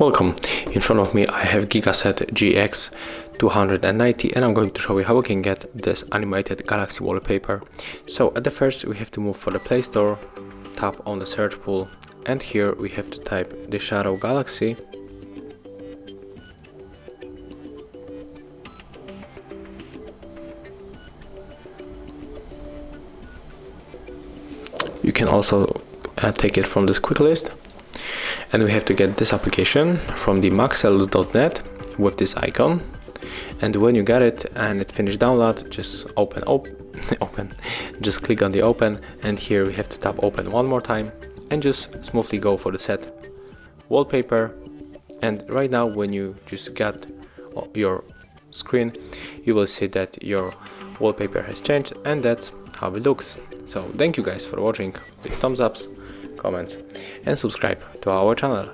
Welcome. In front of me I have Gigaset GX290 and I'm going to show you how we can get this animated galaxy wallpaper. So at the first we have to move for the Play Store, tap on the search pool, and here we have to type the shadow galaxy. You can also take it from this quick list. And we have to get this application from the maxels.net with this icon. And when you get it and it finished download, just open, just click on the open, and here we have to tap open one more time and just smoothly go for the set wallpaper. And right now when you just get your screen, you will see that your wallpaper has changed, and that's how it looks. So thank you guys for watching. Leave thumbs ups, comments and subscribe to our channel.